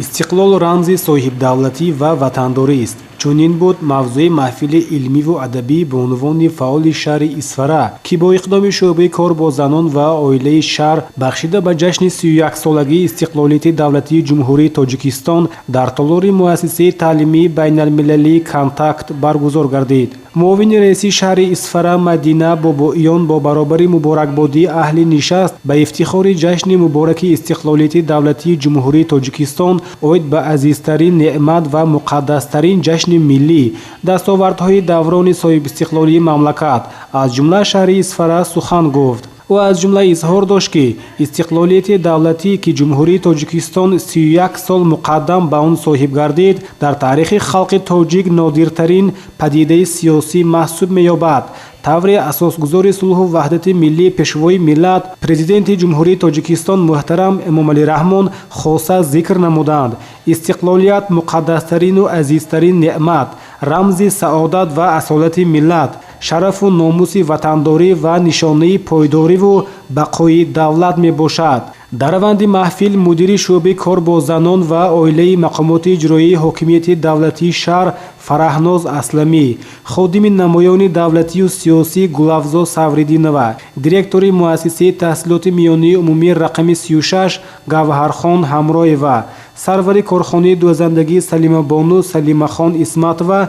истиқлол рамзи соҳибдавлатӣ ва ватандорӣ аст. чунин буд мавзӯи маҳфили илмиву адабӣ бо унвони фаъоли шаҳри Исфара, ки бо иқдоми шӯъбаи кор бо занон ва оилаи шаҳр бахшида ба ҷашни 31-солагии истиқлолияти давлатии ҷумҳурии Тоҷикистон дар толори муассисаи таълимии байналмилалии «Контакт» баргузор гардид. муовини раиси шаҳри Исфара Мадина Бобоиён бо баробари муборакбодии аҳли нишаст ба ифтихори ҷашни мубораки истиқлолияти давлатии ҷумҳурии Тоҷикистон оид ба азизтарин неъмат ва муқаддастарин ҷашни миллӣ, дастовардҳои даврони соҳибистиқлолии мамлакат, аз ҷумла шаҳри Исфара сухан гуфт. ӯ аз ҷумла изҳор дошт, ки истиқлолияти давлатӣ ки ҷумҳурии Тоҷикистон 31 сол муқаддам ба он соҳиб гардид, дар таърихи халқи тоҷик нодиртарин падидаи сиёсӣ маҳсуб меёбад. таври асосгузори сулҳу ваҳдати миллии пешвои миллат, президенти ҷумҳурии Тоҷикистон муҳтарам Эмомалӣ Раҳмон хоса зикр намуданд. Истиқлолият муқаддастарину азизтарин неъмат, рамзи саодат ва асолати миллат, шарафу номуси ватандорӣ ва нишонаи пойдориву бақои давлат мебошад. дар раванди маҳфил мудири шӯъбаи кор бо занон ва оилаи мақомоти иҷроии ҳокимияти давлатии шаҳр Фараҳноз Асламӣ, ходими намоёни давлатию сиёсӣ Гулафзо Савридинова, директори муассисаи таҳсилоти миёнии умумии рақами 36 Гавҳархон Ҳамроева, сарвари корхонаи дӯзандагии Салимабону Салимахон Исматова,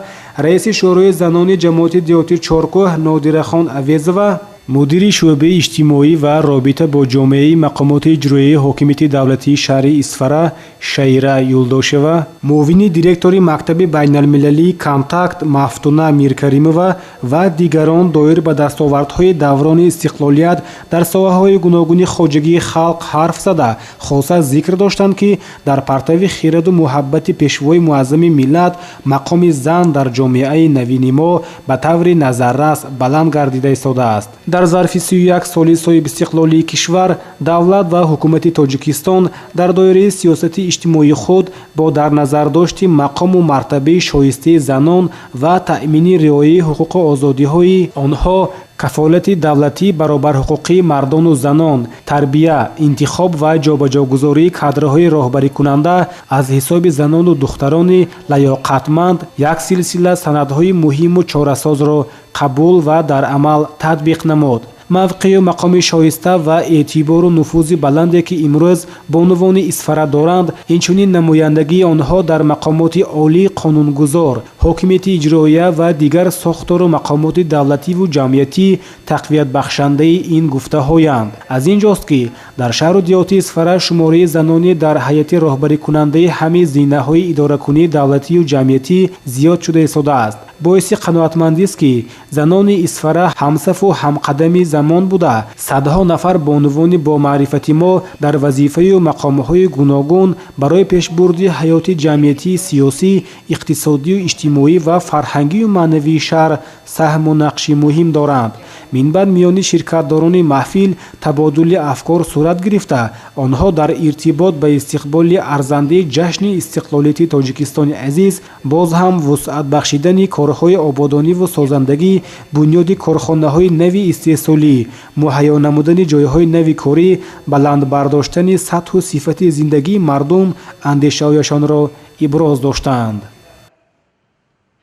раиси шӯрои занони ҷамоати диёти Чоркӯҳ Нодирахон Авезова, мудири шӯъбаи иҷтимоӣ ва робита бо ҷомеаи мақомоти иҷроии ҳокимияти давлатии шаҳри Исфара Шаира Юлдошева, муовини директори мактаби байналмилалии «Контакт» Мафтуна Миркаримова ва дигарон доир ба дастовардҳои даврони истиқлолият дар соҳаҳои гуногуни хоҷагии халқ ҳарф зада, хоса зикр доштанд, ки дар партави хираду муҳаббати пешвои муаззами миллат мақоми зан дар ҷомеаи навини мо ба таври назаррас баланд гардида истодааст. дар зарфи 31 соли соҳибистиқлолии кишвар, давлат ва ҳукумати Тоҷикистон дар доираи сиёсати иҷтимоии худ бо дар назардошти мақому мартабаи шоистаи занон ва таъмини риояи ҳуқуқу озодиҳои онҳо, кафолати давлатӣ баробарҳуқуқии мардону занон, тарбия, интихоб ва ҷобаҷогузории кадрҳои роҳбарикунанда аз ҳисоби занону духтарони лаёқатманд як силсила санадҳои муҳиму чорасозро қабул ва дар амал татбиқ намуд. мавқею мақоми шоиста ва эътибору нуфузи баланде ки имрӯз бо унвони Исфара доранд, инчунин намояндагии онҳо дар мақомоти олии қонунгузор, ҳокимияти иҷроия ва дигар сохтору мақомоти давлативу ҷамъиятӣ тақвиятбахшандаи ин гуфтаҳоянд. аз ин ҷост, ки дар шаҳру диёти Исфара шумораи занони дар ҳайати роҳбарикунандаи ҳами зинаҳои идоракунии давлатию ҷамъиятӣ зиёд шуда истодааст. боиси қаноатмандист, ки занони Исфара ҳамсафу ҳамқадами замон буда, садҳо нафар бо унвони бомаърифати мо дар вазифаю мақомҳои гуногун барои пешбурди ҳаёти ҷамъиятии сиёсӣ, иқтисодию иҷтимоӣ ва фарҳангию маънавии шаҳр саҳму нақши муҳим доранд. минбаъд миёни ширкатдорони маҳфил табодули афкор сурат гирифта, онҳо дар иртибот ба истиқболи арзандаи ҷашни истиқлолияти Тоҷикистони азиз боз ҳам вусъат бахшидани корҳои ободониву созандагӣ, бунёди корхонаҳои нави истеҳсолӣ, муҳайё намудани ҷойҳои нави корӣ, баланд бардоштани сатҳу сифати зиндагии мардум андешаҳояшонро иброз доштанд.